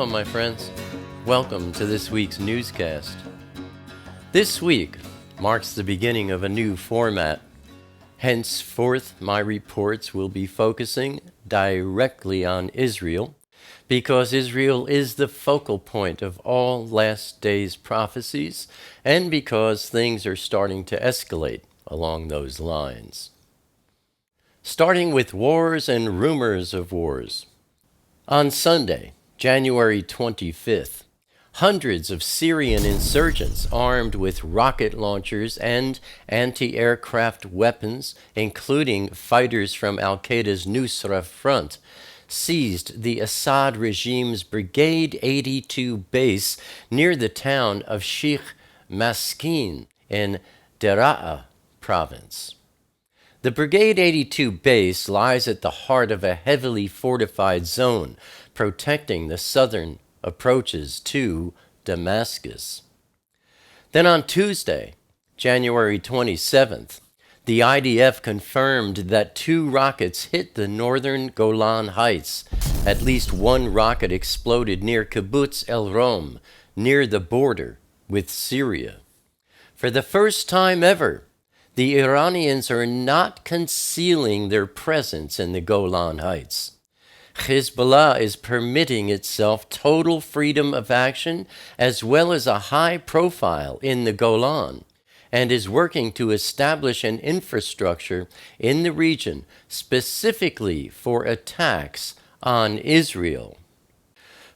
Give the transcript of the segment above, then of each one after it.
Shalom, my friends. Welcome to this week's newscast. This week marks the beginning of a new format. Henceforth, my reports will be focusing directly on Israel, because Israel is the focal point of all last days prophecies, and because things are starting to escalate along those lines. Starting with wars and rumors of wars. On Sunday, January 25th, hundreds of Syrian insurgents armed with rocket launchers and anti-aircraft weapons, including fighters from Al-Qaeda's Nusra Front, seized the Assad regime's Brigade 82 base near the town of Sheikh Maskin in Daraa province. The Brigade 82 base lies at the heart of a heavily fortified zone, protecting the southern approaches to Damascus. Then on Tuesday, January 27th, the IDF confirmed that 2 rockets hit the northern Golan Heights. At least 1 rocket exploded near Kibbutz El Rom, near the border with Syria. For the first time ever, the Iranians are not concealing their presence in the Golan Heights. Hezbollah is permitting itself total freedom of action as well as a high profile in the Golan, and is working to establish an infrastructure in the region specifically for attacks on Israel.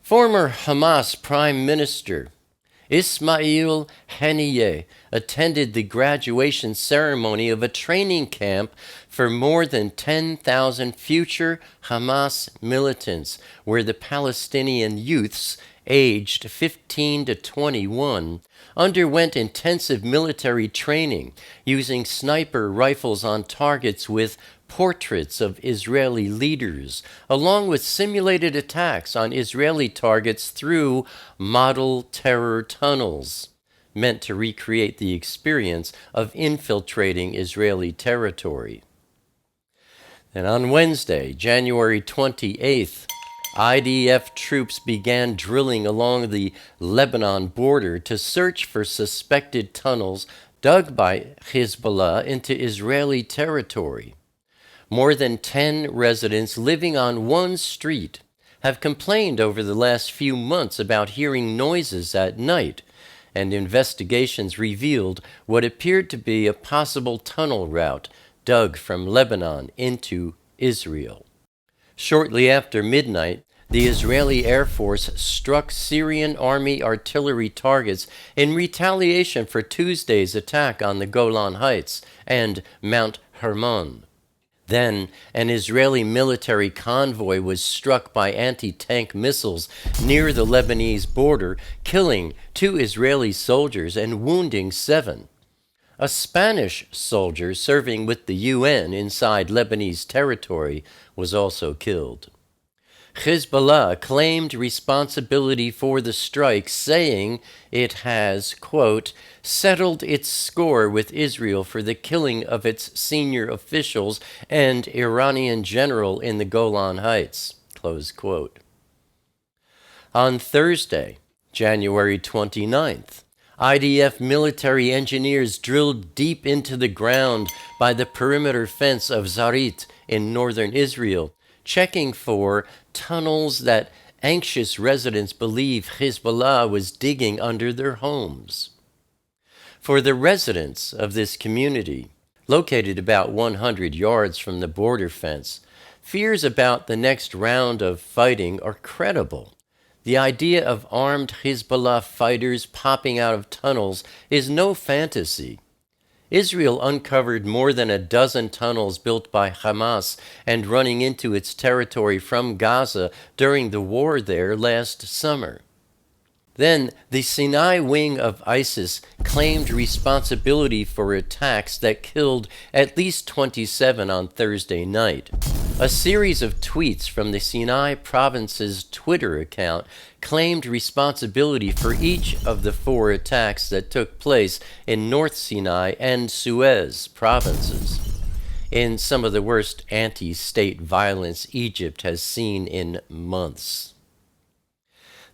Former Hamas Prime Minister Ismail Haniyeh attended the graduation ceremony of a training camp for more than 10,000 future Hamas militants, where the Palestinian youths aged 15 to 21 underwent intensive military training using sniper rifles on targets with portraits of Israeli leaders, along with simulated attacks on Israeli targets through model terror tunnels, meant to recreate the experience of infiltrating Israeli territory. And on Wednesday, January 28th, IDF troops began drilling along the Lebanon border to search for suspected tunnels dug by Hezbollah into Israeli territory. More than 10 residents living on one street have complained over the last few months about hearing noises at night, and investigations revealed what appeared to be a possible tunnel route dug from Lebanon into Israel. Shortly after midnight, the Israeli Air Force struck Syrian army artillery targets in retaliation for Tuesday's attack on the Golan Heights and Mount Hermon. Then, an Israeli military convoy was struck by anti-tank missiles near the Lebanese border, killing 2 Israeli soldiers and wounding 7. A Spanish soldier serving with the UN inside Lebanese territory was also killed. Hezbollah claimed responsibility for the strike, saying it has, quote, settled its score with Israel for the killing of its senior officials and Iranian general in the Golan Heights, close quote. On Thursday, January 29th, IDF military engineers drilled deep into the ground by the perimeter fence of Zarit in northern Israel, checking for tunnels that anxious residents believe Hezbollah was digging under their homes. For the residents of this community, located about 100 yards from the border fence, fears about the next round of fighting are credible. The idea of armed Hezbollah fighters popping out of tunnels is no fantasy. Israel uncovered more than a dozen tunnels built by Hamas and running into its territory from Gaza during the war there last summer. Then the Sinai wing of ISIS claimed responsibility for attacks that killed at least 27 on Thursday night. A series of tweets from the Sinai province's Twitter account claimed responsibility for each of the 4 attacks that took place in North Sinai and Suez provinces, in some of the worst anti-state violence Egypt has seen in months.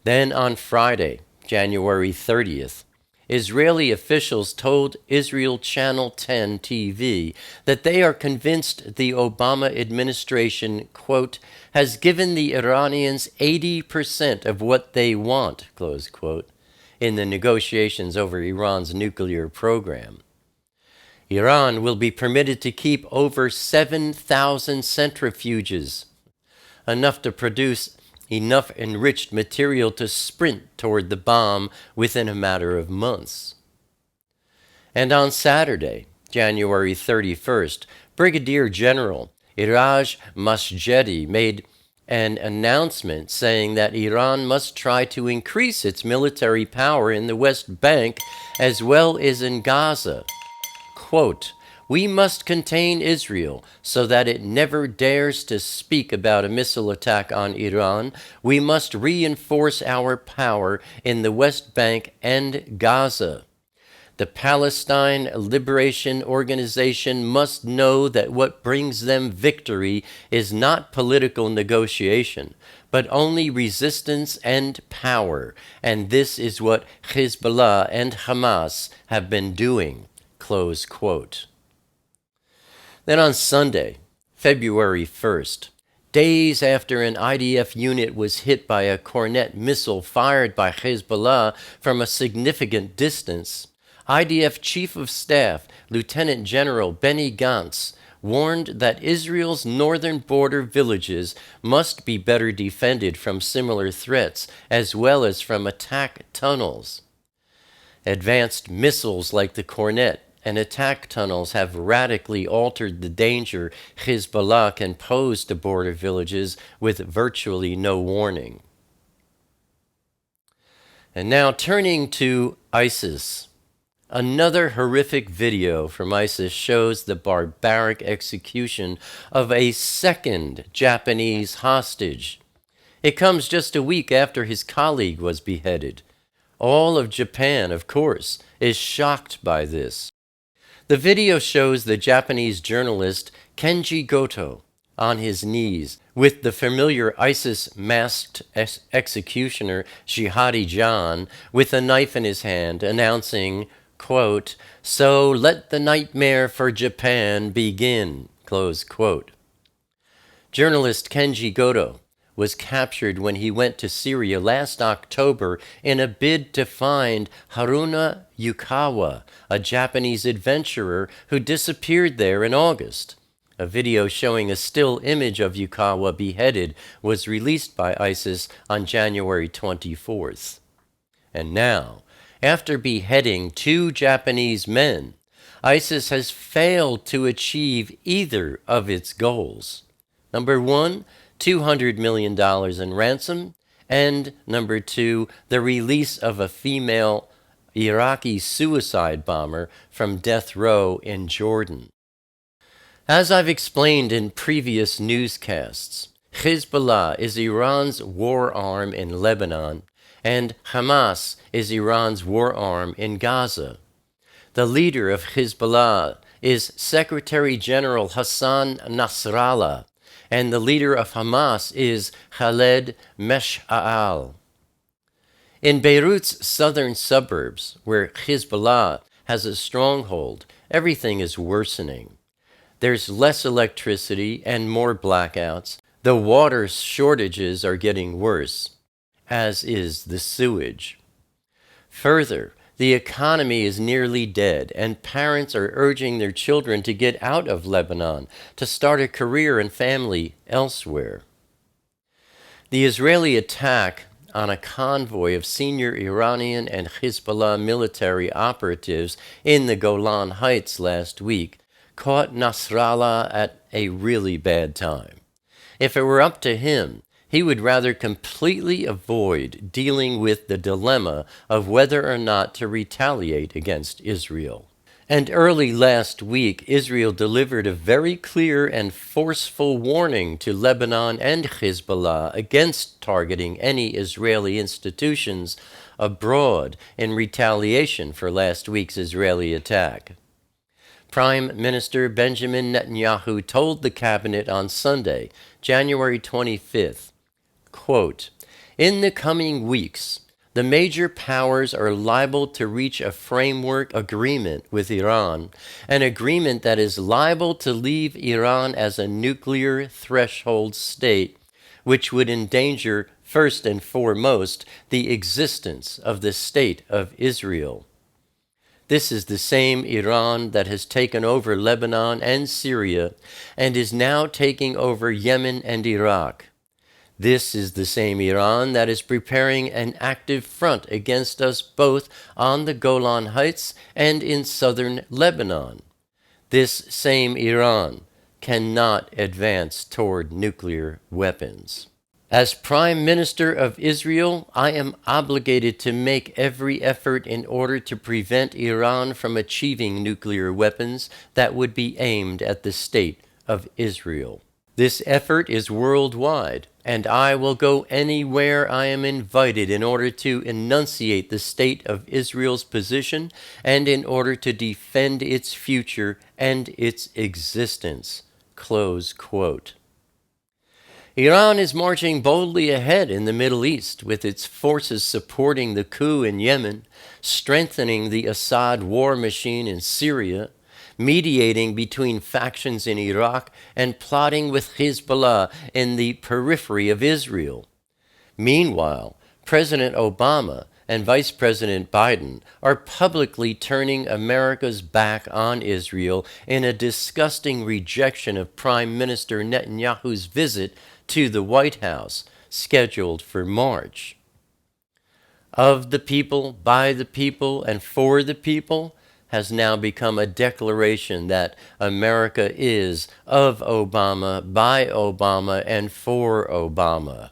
Then on Friday, January 30th, Israeli officials told Israel Channel 10 TV that they are convinced the Obama administration, quote, has given the Iranians 80% of what they want, close quote, in the negotiations over Iran's nuclear program. Iran will be permitted to keep over 7,000 centrifuges, enough to produce enough enriched material to sprint toward the bomb within a matter of months. And on Saturday, January 31st, Brigadier General Iraj Masjedi made an announcement saying that Iran must try to increase its military power in the West Bank as well as in Gaza. Quote, we must contain Israel so that it never dares to speak about a missile attack on Iran. We must reinforce our power in the West Bank and Gaza. The Palestine Liberation Organization must know that what brings them victory is not political negotiation, but only resistance and power. And this is what Hezbollah and Hamas have been doing. Close quote. Then on Sunday, February 1st, days after an IDF unit was hit by a Cornet missile fired by Hezbollah from a significant distance, IDF Chief of Staff Lieutenant General Benny Gantz warned that Israel's northern border villages must be better defended from similar threats as well as from attack tunnels. Advanced missiles like the Cornet and attack tunnels have radically altered the danger Hezbollah can pose to border villages with virtually no warning. And now turning to ISIS. Another horrific video from ISIS shows the barbaric execution of a second Japanese hostage. It comes just a week after his colleague was beheaded. All of Japan, of course, is shocked by this. The video shows the Japanese journalist Kenji Goto on his knees with the familiar ISIS masked executioner Jihadi John with a knife in his hand announcing, quote, so let the nightmare for Japan begin, close quote. Journalist Kenji Goto was captured when he went to Syria last October in a bid to find Haruna Yukawa, a Japanese adventurer who disappeared there in August. A video showing a still image of Yukawa beheaded was released by ISIS on January 24th. And now, after beheading 2 Japanese men, ISIS has failed to achieve either of its goals. Number 1, $200 million in ransom, and number 2, the release of a female Iraqi suicide bomber from death row in Jordan. As I've explained in previous newscasts, Hezbollah is Iran's war arm in Lebanon, and Hamas is Iran's war arm in Gaza. The leader of Hezbollah is Secretary General Hassan Nasrallah, and the leader of Hamas is Khaled Mesh'al. In Beirut's southern suburbs, where Hezbollah has a stronghold, everything is worsening. There's less electricity and more blackouts. The water shortages are getting worse, as is the sewage. Further, the economy is nearly dead, and parents are urging their children to get out of Lebanon to start a career and family elsewhere. The Israeli attack on a convoy of senior Iranian and Hezbollah military operatives in the Golan Heights last week caught Nasrallah at a really bad time. If it were up to him, he would rather completely avoid dealing with the dilemma of whether or not to retaliate against Israel. And early last week, Israel delivered a very clear and forceful warning to Lebanon and Hezbollah against targeting any Israeli institutions abroad in retaliation for last week's Israeli attack. Prime Minister Benjamin Netanyahu told the cabinet on Sunday, January 25th, quote, In the coming weeks, the major powers are liable to reach a framework agreement with Iran, an agreement that is liable to leave Iran as a nuclear threshold state, which would endanger, first and foremost, the existence of the State of Israel. This is the same Iran that has taken over Lebanon and Syria and is now taking over Yemen and Iraq. This is the same Iran that is preparing an active front against us both on the Golan Heights and in southern Lebanon. This same Iran cannot advance toward nuclear weapons. As Prime Minister of Israel, I am obligated to make every effort in order to prevent Iran from achieving nuclear weapons that would be aimed at the State of Israel. This effort is worldwide, and I will go anywhere I am invited in order to enunciate the State of Israel's position and in order to defend its future and its existence." Close quote. Iran is marching boldly ahead in the Middle East, with its forces supporting the coup in Yemen, strengthening the Assad war machine in Syria, mediating between factions in Iraq, and plotting with Hezbollah in the periphery of Israel. Meanwhile, President Obama and Vice President Biden are publicly turning America's back on Israel in a disgusting rejection of Prime Minister Netanyahu's visit to the White House, scheduled for March. Of the people, by the people, and for the people has now become a declaration that America is of Obama, by Obama, and for Obama.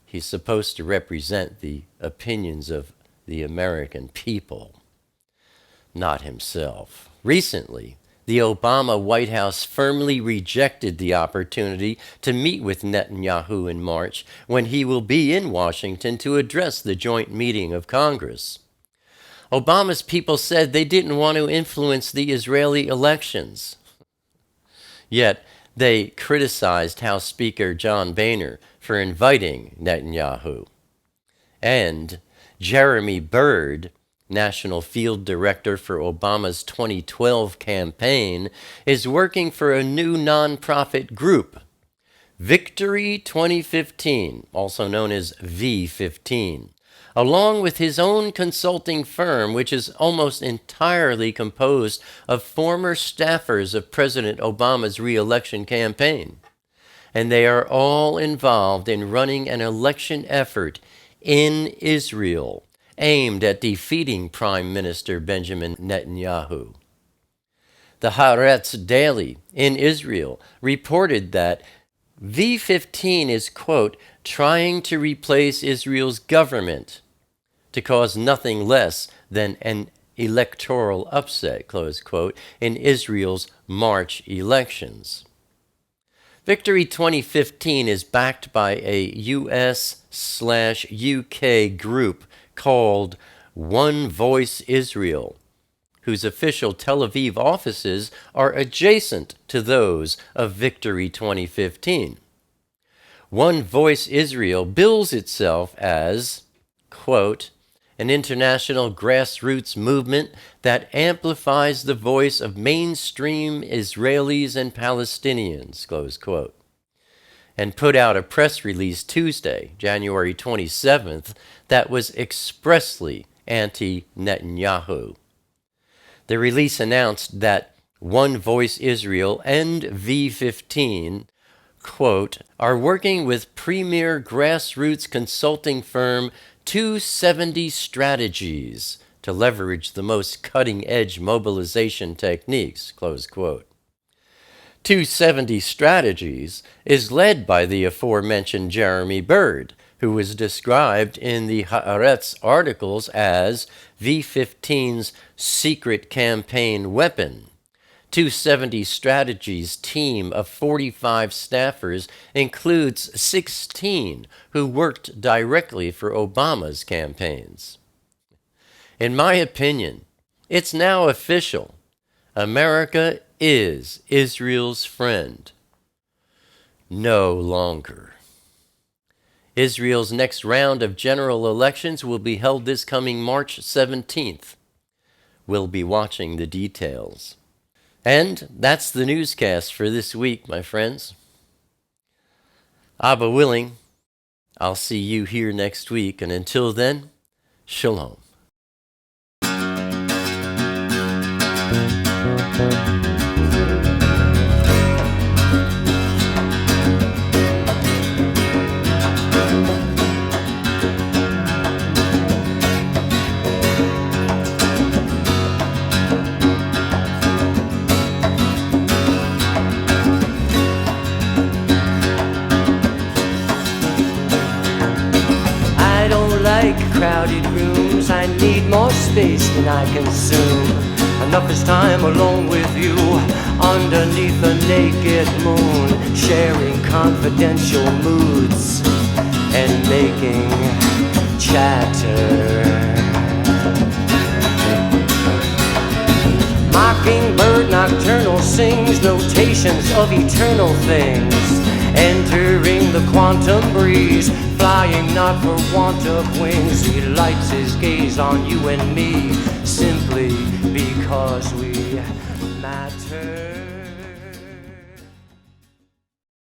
He's supposed to represent the opinions of the American people, not himself. Recently, the Obama White House firmly rejected the opportunity to meet with Netanyahu in March, when he will be in Washington to address the joint meeting of Congress. Obama's people said they didn't want to influence the Israeli elections. Yet, they criticized House Speaker John Boehner for inviting Netanyahu. And Jeremy Byrd, National Field Director for Obama's 2012 campaign, is working for a new nonprofit group, Victory 2015, also known as V15, along with his own consulting firm, which is almost entirely composed of former staffers of President Obama's re-election campaign. And they are all involved in running an election effort in Israel aimed at defeating Prime Minister Benjamin Netanyahu. The Haaretz Daily in Israel reported that V15 is, quote, trying to replace Israel's government to cause nothing less than an electoral upset, close quote, in Israel's March elections. Victory 2015 is backed by a US/UK group called One Voice Israel, whose official Tel Aviv offices are adjacent to those of Victory 2015. One Voice Israel bills itself as, quote, an international grassroots movement that amplifies the voice of mainstream Israelis and Palestinians, close quote, and put out a press release Tuesday, January 27th, that was expressly anti-Netanyahu. The release announced that One Voice Israel and V15, quote, are working with premier grassroots consulting firm 270 Strategies to leverage the most cutting-edge mobilization techniques, close quote. 270 Strategies is led by the aforementioned Jeremy Byrd, who was described in the Haaretz articles as V15's secret campaign weapon. 270 Strategies' team of 45 staffers includes 16 who worked directly for Obama's campaigns. In my opinion, it's now official. America is Israel's friend. No longer. Israel's next round of general elections will be held this coming March 17th. We'll be watching the details. And that's the newscast for this week, my friends. Abba willing, I'll see you here next week, and until then, shalom. Crowded rooms, I need more space than I consume. Enough is time alone with you, underneath a naked moon, sharing confidential moods and making chatter. Mockingbird nocturnal sings notations of eternal things, entering the quantum breeze, flying not for want of wings. He lights his gaze on you and me, simply because we matter.